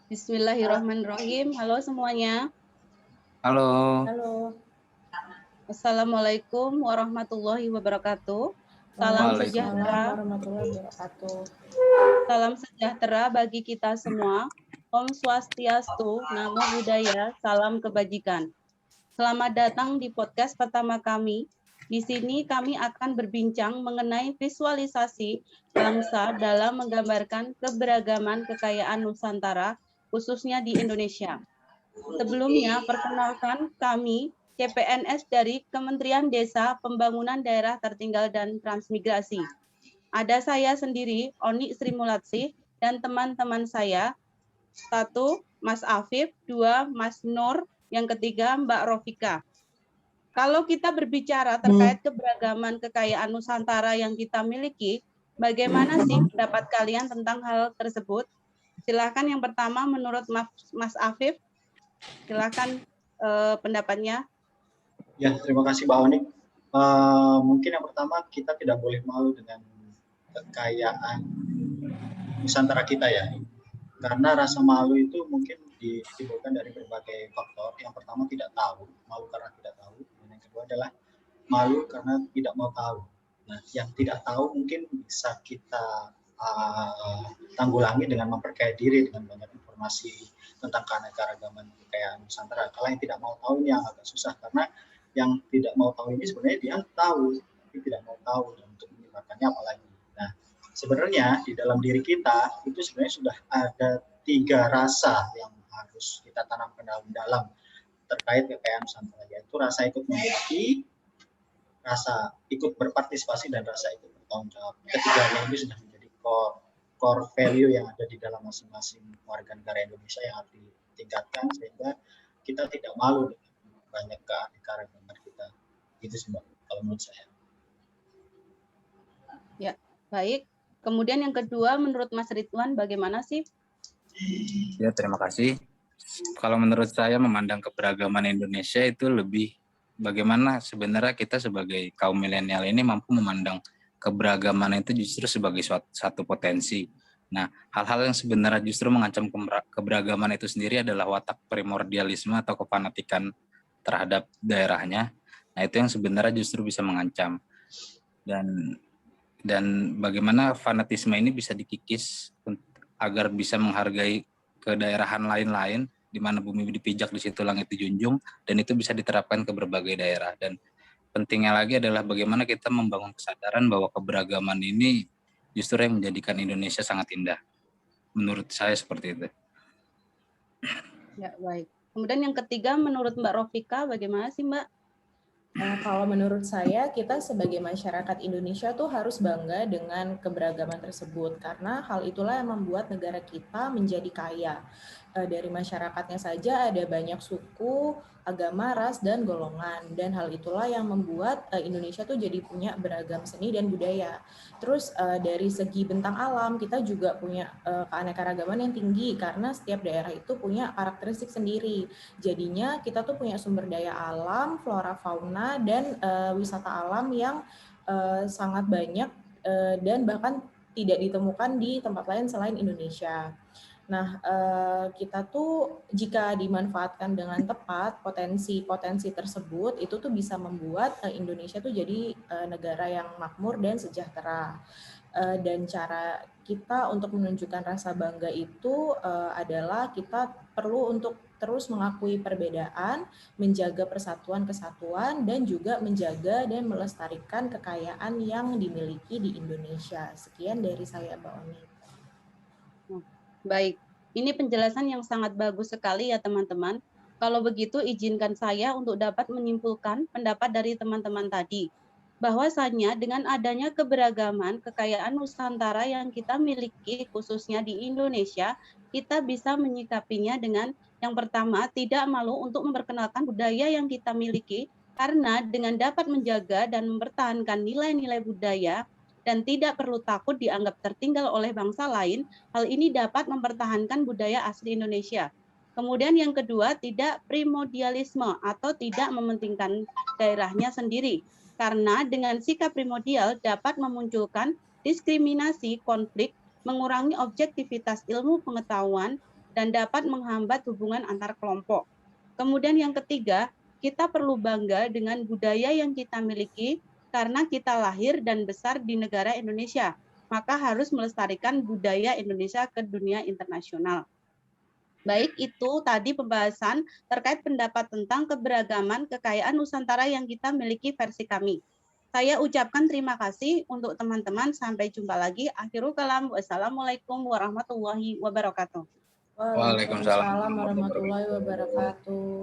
Bismillahirrahmanirrahim. Halo semuanya. Halo. Halo. Assalamualaikum warahmatullahi wabarakatuh. Salam Waalaikumsalam sejahtera. warahmatullahi wabarakatuh. Salam sejahtera bagi kita semua. Om Swastiastu, Namo Buddhaya, salam kebajikan. Selamat datang di podcast pertama kami. Di sini kami akan berbincang mengenai visualisasi bangsa dalam menggambarkan keberagaman kekayaan Nusantara, khususnya di Indonesia. Sebelumnya, perkenalkan kami CPNS dari Kementerian Desa, Pembangunan Daerah Tertinggal dan Transmigrasi. Ada saya sendiri, Oni Sri Mulatsih, dan teman-teman saya, 1. Mas Afif, 2. Mas Nur, yang ketiga Mbak Rofika. Kalau kita berbicara terkait keberagaman kekayaan Nusantara yang kita miliki, bagaimana sih pendapat kalian tentang hal tersebut? Silakan yang pertama menurut Mas Afif, silakan pendapatnya. Ya, terima kasih Mbak Oni. Mungkin yang pertama kita tidak boleh malu dengan kekayaan Nusantara kita ya. Karena rasa malu itu mungkin ditimbulkan dari berbagai faktor. Yang pertama tidak tahu, malu karena tidak tahu. Dan yang kedua adalah malu karena tidak mau tahu. Nah, yang tidak tahu mungkin bisa kita tanggulangi dengan memperkaya diri dengan banyak informasi tentang keanekaragaman kekayaan Nusantara. Kalau yang tidak mau tahu ini yang agak susah, karena yang tidak mau tahu ini sebenarnya dia tahu, tapi tidak mau tahu, dan untuk menyebarkannya apalagi. Nah, sebenarnya di dalam diri kita itu sebenarnya sudah ada 3 rasa yang harus kita tanamkan dalam terkait kekayaan Nusantara, yaitu rasa ikut memiliki, rasa ikut berpartisipasi, dan rasa ikut bertanggung jawab. Ketiganya ini sudah menjadi core value yang ada di dalam masing-masing warga negara Indonesia yang harus ditingkatkan sehingga kita tidak malu dengan banyak keanekaragaman kita. Itu sih Mbak, kalau menurut saya. Ya, baik. Kemudian yang kedua, menurut Mas Ridwan, bagaimana sih? Ya, terima kasih. Kalau menurut saya memandang keberagaman Indonesia itu lebih bagaimana sebenarnya kita sebagai kaum milenial ini mampu memandang keberagaman itu justru sebagai satu potensi. Nah, hal-hal yang sebenarnya justru mengancam keberagaman itu sendiri adalah watak primordialisme atau kefanatikan terhadap daerahnya. Nah, itu yang sebenarnya justru bisa mengancam. Dan bagaimana fanatisme ini bisa dikikis agar bisa menghargai kedaerahan lain-lain, di mana bumi dipijak, di situ langit dijunjung, dan itu bisa diterapkan ke berbagai daerah. Dan pentingnya lagi adalah bagaimana kita membangun kesadaran bahwa keberagaman ini justru yang menjadikan Indonesia sangat indah. Menurut saya seperti itu. Ya, baik. Kemudian yang ketiga, menurut Mbak Rofika, bagaimana sih Mbak? Nah, kalau menurut saya, kita sebagai masyarakat Indonesia tuh harus bangga dengan keberagaman tersebut, karena hal itulah yang membuat negara kita menjadi kaya. Dari masyarakatnya saja ada banyak suku, agama, ras, dan golongan, dan hal itulah yang membuat Indonesia tuh jadi punya beragam seni dan budaya. Terus dari segi bentang alam, kita juga punya keanekaragaman yang tinggi, karena setiap daerah itu punya karakteristik sendiri. Jadinya kita tuh punya sumber daya alam, flora fauna, dan wisata alam yang sangat banyak dan bahkan tidak ditemukan di tempat lain selain Indonesia. Nah, kita tuh jika dimanfaatkan dengan tepat, potensi-potensi tersebut itu tuh bisa membuat Indonesia tuh jadi negara yang makmur dan sejahtera. Dan cara kita untuk menunjukkan rasa bangga itu adalah kita perlu untuk terus mengakui perbedaan, menjaga persatuan kesatuan, dan juga menjaga dan melestarikan kekayaan yang dimiliki di Indonesia. Sekian dari saya, Mbak Oni. Baik, ini penjelasan yang sangat bagus sekali ya teman-teman. Kalau begitu izinkan saya untuk dapat menyimpulkan pendapat dari teman-teman tadi. Bahwasanya dengan adanya keberagaman kekayaan Nusantara yang kita miliki khususnya di Indonesia, kita bisa menyikapinya dengan yang pertama tidak malu untuk memperkenalkan budaya yang kita miliki, karena dengan dapat menjaga dan mempertahankan nilai-nilai budaya dan tidak perlu takut dianggap tertinggal oleh bangsa lain, hal ini dapat mempertahankan budaya asli Indonesia. Kemudian yang kedua, tidak primordialisme atau tidak mementingkan daerahnya sendiri. Karena dengan sikap primordial dapat memunculkan diskriminasi, konflik, mengurangi objektivitas ilmu pengetahuan, dan dapat menghambat hubungan antar kelompok. Kemudian yang ketiga, kita perlu bangga dengan budaya yang kita miliki karena kita lahir dan besar di negara Indonesia. Maka harus melestarikan budaya Indonesia ke dunia internasional. Baik, itu tadi pembahasan terkait pendapat tentang keberagaman kekayaan Nusantara yang kita miliki versi kami. Saya ucapkan terima kasih untuk teman-teman. Sampai jumpa lagi. Akhirul kalam. Wassalamualaikum warahmatullahi wabarakatuh. Waalaikumsalam warahmatullahi wabarakatuh.